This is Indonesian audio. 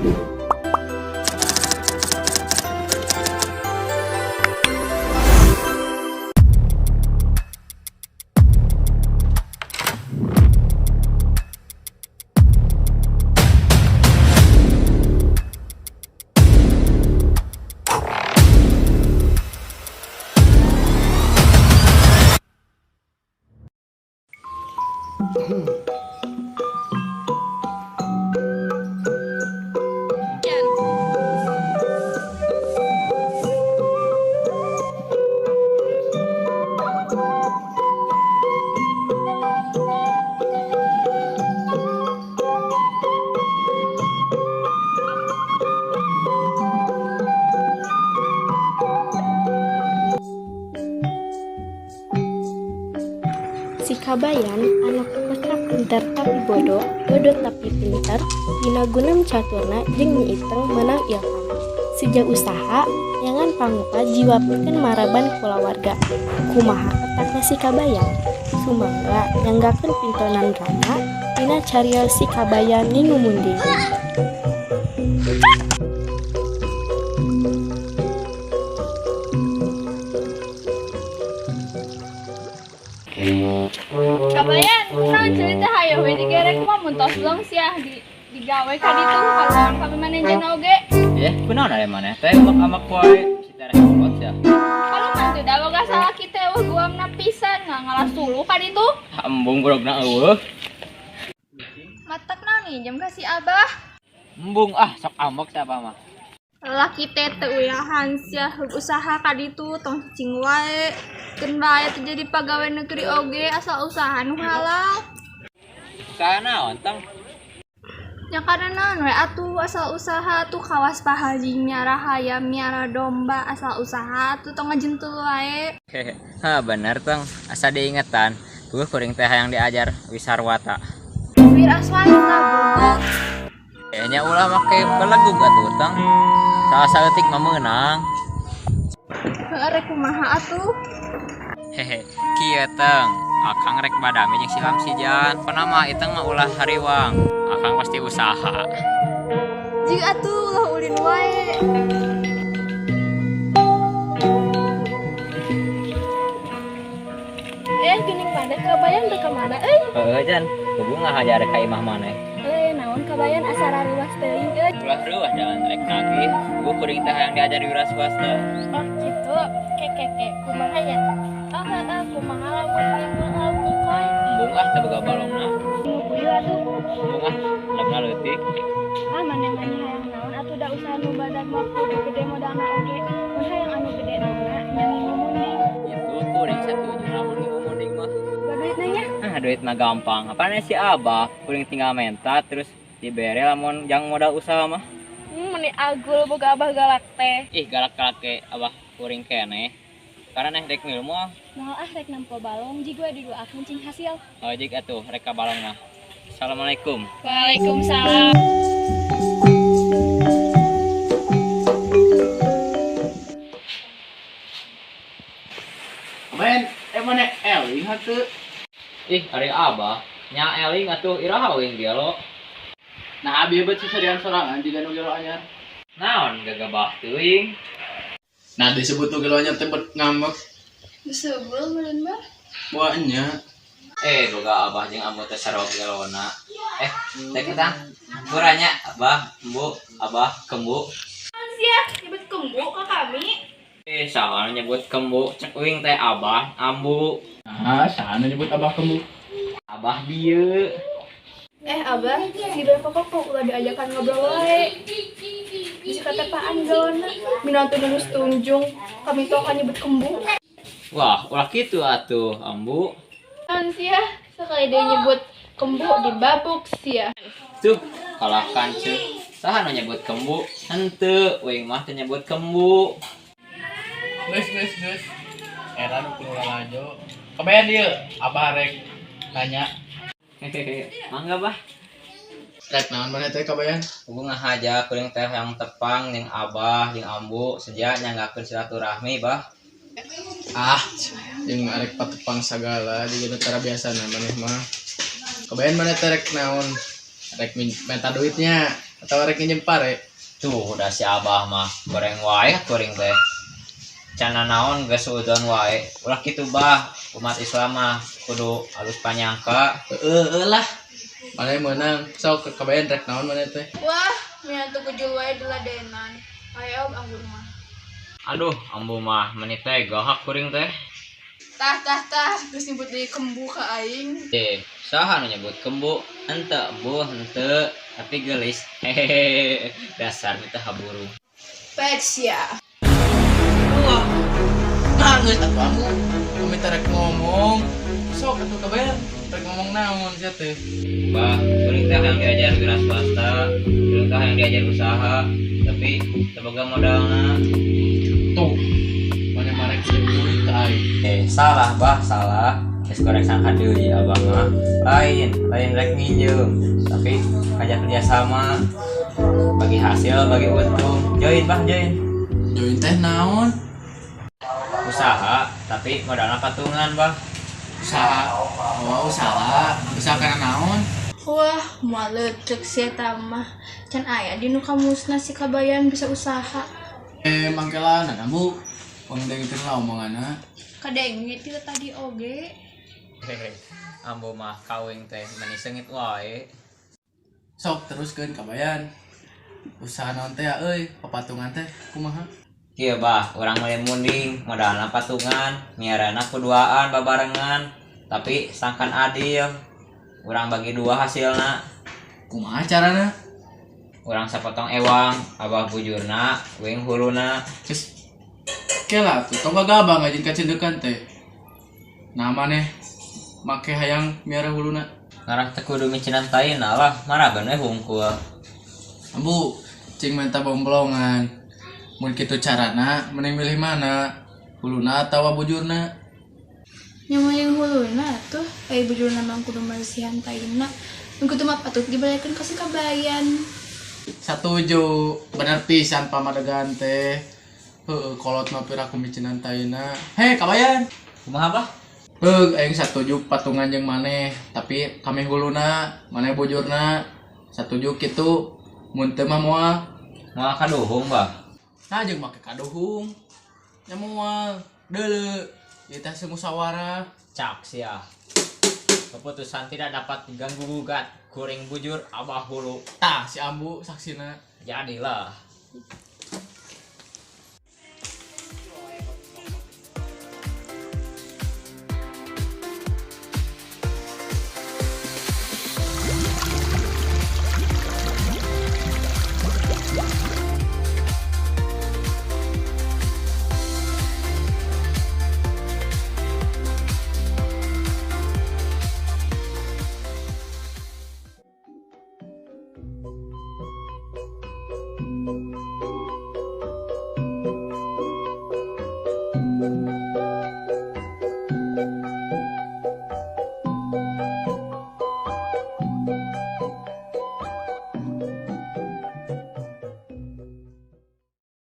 Si Kabayan anak putra pinter tapi bodoh, bodoh tapi pinter, dina gunam caturna jeung Nyi Iteng menang ilham. Sejak usaha, nyangan pangupa jiwapkeun maraban kulawarga. Kumaha ketakna si Kabayan? Sumangga nyanggakeun pintonan drama dina cariyos si Kabayan Ningu Munding. Kabayan, naon cerita hayo we digerek mah mun tos long sia digawe ka ditu kalau kami manajeun oge. Kunaon aya maneh teh amak wae si tereh kolot ya. Kalau mah teu da boga salah kitu eueuh guamna pisan ngalah suluh ka ditu. Embung gorogna eueuh. Matak naon nih jam kasih Abah. Embung sok amok siapa mah. Laki teh teu uyahan sia usaha ka ditu tong cicing wae. Keun bae teh jadi pagawe negeri oge asal usaha nu halal. Usaha naon tong? Ya karena naon we atuh asal usaha tuh kawas pahaji miara hayam miara domba asal usaha tuh tong ngajentul wae. Bener tong, asa diingetan. Kuring teh yang diajar wisarwata. Wiraswasta boga. Kayaknya ulah make belegug atuh tong. Saha eutik mah meunang. Rek kumaha atuh? Kieu tong, akang rek badami jeung silam sijan. Panama iteng mah ulah hariwang. Akang pasti usaha. Jig atuh ulah ulin wae. Geuning pada Kabayan teu ka mana euy? Heueuh jan, kudu ngahajar ka imah maneh. Naon Kabayan asara ruas teuing euy. Ulah ruah jalan rek nagih. Kuring teh yang diajar wiraswasta. Oh kitu. Keke kumaha ya? Kumaha lamun ieu koy. Embung teh boga balongna. Ngupuyu atuh. Embung lemna leutik. Maneh-maneh hayang naon atuh da usaha nu badan mah kudu gede modalna oge. Mun hayang anu gede naonna nyanyi ngomongin. Itu kuring satunya lamun ngomongin mah. Duitna nya? Duit mah gampang. Apaan si Abah? Kuring tinggal menta terus dibere lamun jang modal usaha mah. Meni agul boga Abah galak teh. Ih galak-galak ke Abah kuring keneh. Karena neh rek ngilmu. Moal rek nampo balong jig we didoakeun cing hasil. Oh jig atuh rek ka balong mah. Assalamualaikum. Waalaikumsalam. Men, mana Eling hatu? Ih, ari Abah, nya eling atuh iraha weuing dia lo. Nah, abi hebat seserian sorangan jika nu gelo anyar. Naon gagabah teuing? Nah, disebut nu gelo anyar teh bet ngambek. Disebul meureun Bah. Buahnya. Boga Abah jeung ambu teh sarog gelona. Teh kita kuranya Abah, Embu, Abah, Kembu. Sia, nyebut kembu ka kami. Salah nyebut Kembu, cek uing teh Abah, Ambu. Nah, sana nyebut abah kembu. Abah bieu. Abah, si Bel kok ulah diajakan ngobrol wae. Bisa katepaan galona. Minantu nulus tunjung, kami tuh akan nyebut kembu. Wah, ulah kitu atuh, Ambu. Sia, sekali dia nyebut kembu dibabuk sia. Tuh, kalahkan cuy. Saha nu nyebut Kembu? Henteu, uing mah teh nyebut Kembu. Geus. Era nu kudu lajo. Kebayang dieu, abah rek nanya. Mangga Bah. Rek naon maneh teh kebayang? Kudu ngahaja kuring teh yang tepang jeung Abah jeung Ambu sedia nyanggakeun silaturahmi Bah. Jeung arek patepang sagala di negara biasa maneh mah. Kebayang maneh teh rek naon? Rek minta duitnya. Atau rek nyempar ya? Tuh udah si abah mah goreng wae goreng teh. Cana naon geus udon wae. Ulah kitu bah, umat Islam mah kudu alus panyangka. Lah. Mana menang? Sok kabayan rek naon mana teh? Wah, minantu kujul wae diladenan. Ayo ambu mah. Aduh, ambu mah menit teh gahak kuring teh. Tah, geus nyebut deui kembu ka aing. Saha nu nyebut kembu? Henteu, Bu, henteu, tapi gelis. Hehehe. Dasar kita haburu. Pets ya. Wah. Nah, geus atuh ambu. Kami rek ngomong. Sok atuh kabayan rek ngomong naon sia teh. Bah, kuring teh yang diajar wira swasta, kuring teh yang diajar usaha, tapi teboga modalna. Tuh. Mana marek sih kuring teh aing. Salah bah, salah. Geus korek sangka deui abang mah. Lain rek minjem, tapi ngajak kerja sama. Bagi hasil, bagi untung. Join bah, join. Join teh naon? Usaha, tapi modalna patungan bah. Usaha. Oh, usaha. Usaha kana naon? Wah, moal leuteuk si eta mah. Can aya di nu kamusna si kabayan bisa usaha. Mangkelan ambu. Pangdengkeun lah omonganna. Kadengit itu tadi oge. Hehe. Ambo mah kawing teh meni seungit wae. Sok teruskeun kabayan. Usaha naon teh euy? Papatungan teh kumaha? Kieu bah, urang mulai munding, modalna patungan, miarana kuduaan babarengan, tapi sangkan adil. Urang bagi dua hasilna. Kumaha carana? Urang sapotong ewang, abah bujurna, wing huluna. Cus. Kela tuh tong gagabang ngajin ka cendekan teh. Nah maneh make hayang miara huluna. Ngarah teu kudu micinan taina lah, maragan we hungkul. Ambu, cing minta bomblongan. Mun kitu carana, mending milih mana? Huluna atawa bujurna? Nyamuing huluna tuh, bujurna mah kudu marisihan taina. Nu kitu mah patut dibaliakeun ka si kabayan. Satuju, bener pisan pamadegan teh. Heueuh, kolot mah pira kumicinan taina. Hei, kabayan. Kumaha bah? Aing satuju patungan jeung maneh, tapi kami huluna, maneh bujurna. Satuju kitu. Mun teu mah moal. Moal kaduhung bah. Nah jeung make kaduhung. Nya moal deuleu. Ieu teh musyawarah. Cak sia. Keputusan tidak dapat diganggu gugat. Kuring bujur abah hulu. Tah si Ambu saksina. Jadilah.